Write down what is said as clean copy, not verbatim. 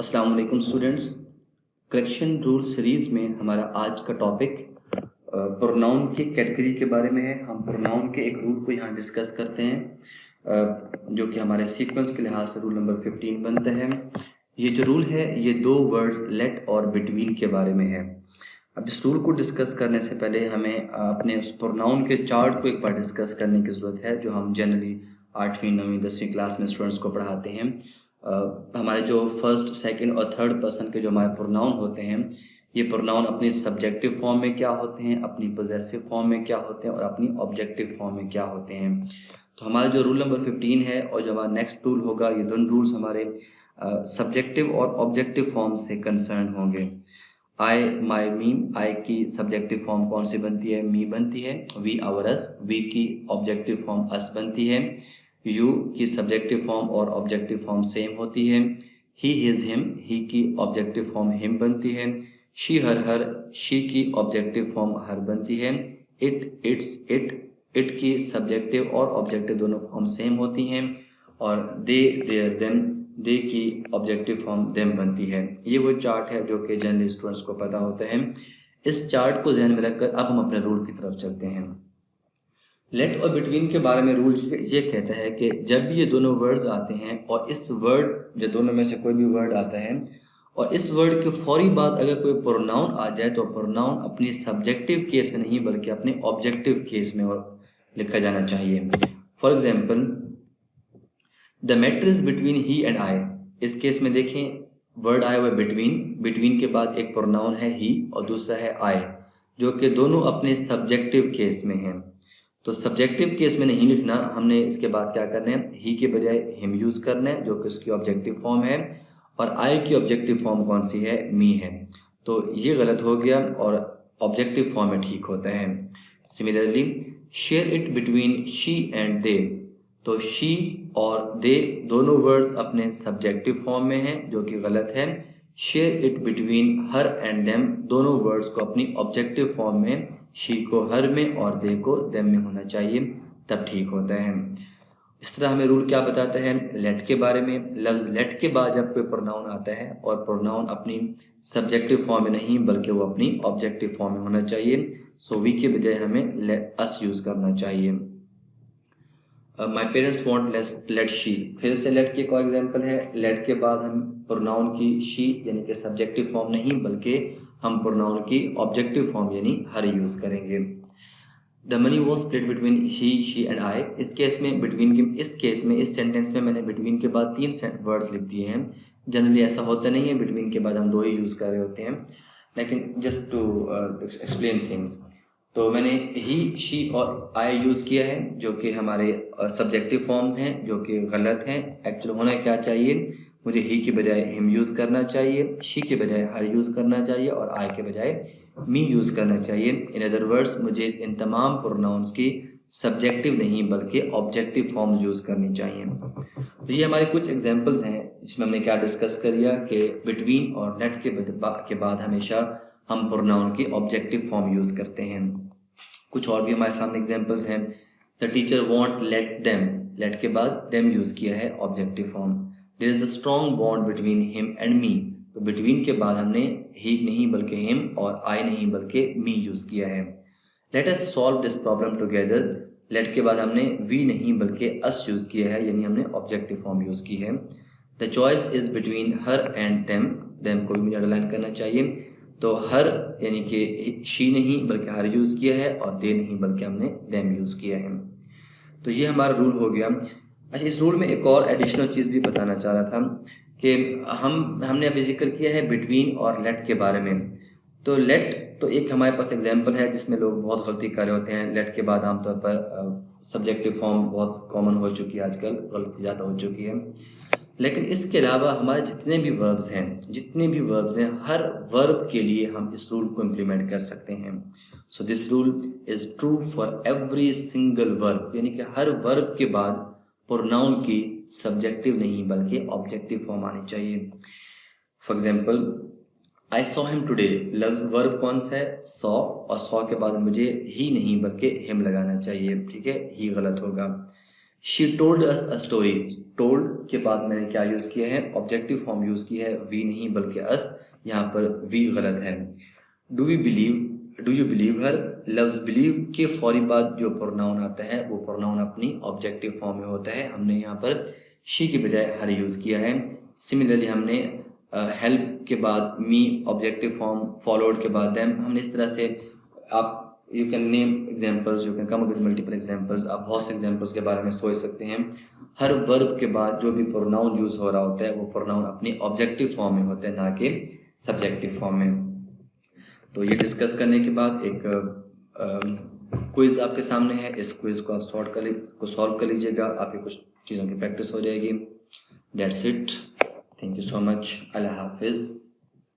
अस्सलाम वालेकुम students. Correction rule series में हमारा आज का टॉपिक प्रोनाउन की कैटेगरी के बारे में है। हम प्रोनाउन के एक रूल को यहाँ डिस्कस करते हैं जो कि हमारे सीक्वेंस के लिहाज से रूल नंबर 15 बनता है। ये जो रूल है ये दो वर्ड्स लेट और बिटवीन के बारे में है। अब इस रूल को डिस्कस करने से पहले हमें अपने उस प्रोनाउन के चार्ट को एक बार डिस्कस करने की ज़रूरत है जो हम जनरली 8वीं 9वीं 10वीं क्लास में स्टूडेंट्स को पढ़ाते हैं। हमारे जो फर्स्ट सेकंड और थर्ड पर्सन के जो हमारे प्रोनाउन होते हैं ये प्रोनाउन अपनी सब्जेक्टिव फॉर्म में क्या होते हैं, अपनी पोजेसिव फॉर्म में क्या होते हैं और अपनी ऑब्जेक्टिव फॉर्म में क्या होते हैं। तो हमारा जो रूल नंबर 15 है और जो हमारा नेक्स्ट रूल होगा ये दोनों रूल्स हमारे सब्जेक्टिव और ऑब्जेक्टिव फॉर्म से कंसर्न होंगे। आई माई मी, आई की सब्जेक्टिव फॉर्म कौन सी बनती है? मी बनती है। वी आवर अस, वी की ऑब्जेक्टिव फॉर्म अस बनती है। यू की सब्जेक्टिव फॉर्म और ऑब्जेक्टिव फॉर्म सेम होती है। ही हिज हिम, ही की ऑब्जेक्टिव फॉर्म हिम बनती है। शी हर, शी की ऑब्जेक्टिव फॉर्म हर बनती है। इट इट्स, इट की सब्जेक्टिव और ऑब्जेक्टिव दोनों फॉर्म सेम होती हैं। और दे देयर देम, दे की ऑब्जेक्टिव फॉर्म देम बनती है। ये वो चार्ट है जो कि जनरली स्टूडेंट्स को पता होता है। इस चार्ट को ध्यान में रखकर अब हम अपने रूल की तरफ चलते हैं। लेट और बिटवीन के बारे में रूल ये कहता है कि जब भी ये दोनों वर्ड्स आते हैं और इस वर्ड जो दोनों में से कोई भी वर्ड आता है और इस वर्ड के फौरी बाद अगर कोई प्रोनाउन आ जाए तो प्रोनाउन अपनी सब्जेक्टिव केस में नहीं बल्कि अपने ऑब्जेक्टिव केस में लिखा जाना चाहिए। For example, the matter is between he and I. इस केस में देखें वर्ड आया हुआ बिटवीन, बिटवीन के बाद एक प्रोनाउन है ही और दूसरा है आई जो कि दोनों अपने सब्जेक्टिव केस में हैं। तो सब्जेक्टिव केस में नहीं लिखना, हमने इसके बाद क्या करना है, ही के बजाय हिम यूज़ करना है जो कि उसकी ऑब्जेक्टिव फॉर्म है और आई की ऑब्जेक्टिव फॉर्म कौन सी है? मी है। तो ये गलत हो गया और ऑब्जेक्टिव फॉर्म में ठीक होता है। Similarly, share it between she and they. तो शी और दे दोनों वर्ड्स अपने सब्जेक्टिव फॉर्म में हैं जो कि गलत है। Share it between her and them, दोनों वर्ड्स को अपनी ऑब्जेक्टिव फॉर्म में, शी को हर में और दे को देम में होना चाहिए, तब ठीक होता है। इस तरह हमें रूल क्या बताता है लेट के बारे में? लफ्ज़ लेट के बाद जब कोई प्रोनाउन आता है और प्रोनाउन अपनी सब्जेक्टिव फॉर्म में नहीं बल्कि वो अपनी ऑब्जेक्टिव फॉर्म में होना चाहिए। सो वी के बजाय हमें लेट अस यूज़ करना चाहिए। My parents won't let she, फिर से लेट की एक और एग्जाम्पल है। लेट के बाद हम प्रोनाउन की शी यानी कि सब्जेक्टिव फॉर्म नहीं बल्कि हम प्रोनाउन की ऑब्जेक्टिव फॉर्म यानी हर यूज़ करेंगे। The money was split between he, she and I. इस केस में बिटवीन की, इस केस में इस सेंटेंस में मैंने बिटवीन के बाद 3 वर्ड्स लिख दिए हैं। जनरली ऐसा होता नहीं है, बिटवीन के बाद हम 2 ही यूज़ कर रहे होते हैं, लेकिन जस्ट टू एक्सप्लेन थिंग्स। तो मैंने ही, शी और आई यूज़ किया है जो कि हमारे सब्जेक्टिव फॉर्म्स हैं जो कि गलत हैं। एक्चुअल होना क्या चाहिए, मुझे ही के बजाय हिम यूज़ करना चाहिए, शी के बजाय हर यूज़ करना चाहिए और आई के बजाय मी यूज़ करना चाहिए। इन अदर वर्ड्स मुझे इन तमाम प्रोनाउंस की सब्जेक्टिव नहीं बल्कि ऑब्जेक्टिव फॉर्म्स यूज़ करनी चाहिए। तो ये हमारे कुछ एग्जांपल्स हैं जिसमें हमने क्या डिस्कस कर लिया कि बिटवीन और लेट के बाद हमेशा हम प्रोनाउन की ऑब्जेक्टिव फॉर्म यूज़ करते हैं। कुछ और भी हमारे सामने एग्जांपल्स हैं। The teacher want let them, let के बाद देम यूज़ किया है objective form. There is a strong bond between him and me, तो बिटवीन के बाद हमने ही नहीं बल्कि हिम और आई नहीं बल्कि मी यूज़ किया है। Let us solve this problem together, let के बाद हमने वी नहीं बल्कि अस यूज़ किया है यानी हमने ऑब्जेक्टिव फॉर्म यूज़ की है। The choice is between her and them, them को भी मुझे अंडरलाइन करना चाहिए। तो हर यानी कि शी नहीं बल्कि हर यूज़ किया है और दे नहीं बल्कि हमने देम यूज़ किया है। तो ये हमारा रूल हो गया। अच्छा, इस रूल में एक और एडिशनल चीज़ भी बताना चाह रहा था कि हमने अभी जिक्र किया है बिटवीन और लेट के बारे में। तो लेट तो एक हमारे पास एग्जांपल है जिसमें लोग बहुत गलती कर रहे होते हैं। लेट के बाद आमतौर पर सब्जेक्टिव फॉर्म बहुत कॉमन हो चुकी है, आजकल गलती ज़्यादा हो चुकी है। लेकिन इसके अलावा हमारे जितने भी वर्ब्स हैं हर वर्ब के लिए हम इस रूल को इम्प्लीमेंट कर सकते हैं। So this rule is true for every single verb, यानी कि हर वर्ब के बाद प्रोनाउन की सब्जेक्टिव नहीं बल्कि ऑब्जेक्टिव फॉर्म आनी चाहिए। For example, I saw him today, verb कौन सा है? सॉ, और सॉ के बाद मुझे ही नहीं बल्कि हिम लगाना चाहिए, ठीक है, ही गलत होगा। She told us a story. Told के बाद मैंने क्या यूज़ किया है, ऑब्जेक्टिव फॉर्म यूज़ की है, वी नहीं बल्कि अस, यहाँ पर वी गलत है। डू यू बिलीव हर, लफ्ज़ बिलीव के फौरी बाद जो प्रोनाउन आता है वो प्रोनाउन अपनी ऑब्जेक्टिव फॉर्म में होता है। हमने यहाँ पर शी की बजाय हर यूज़ किया है। सिमिलरली हमने हेल्प के बाद मी ऑब्जेक्टिव फॉर्म, फॉलोड के बाद देम, हमने इस तरह से आप you can name examples, you can come up with multiple examples, आप बहुत से एग्जाम्पल्स के बारे में सोच सकते हैं। हर वर्ब के बाद जो भी प्रोनाउन यूज़ हो रहा होता है वो प्रोनाउन अपनी ऑब्जेक्टिव फॉर्म में होता है, ना कि सब्जेक्टिव फॉर्म में। तो ये डिस्कस करने के बाद एक क्विज़ आपके सामने है, इस क्विज़ को आप सॉल्व कर लीजिएगा, आपकी कुछ चीज़ों की प्रैक्टिस हो जाएगी। That's it, thank you so much, अल्लाह हाफिज़।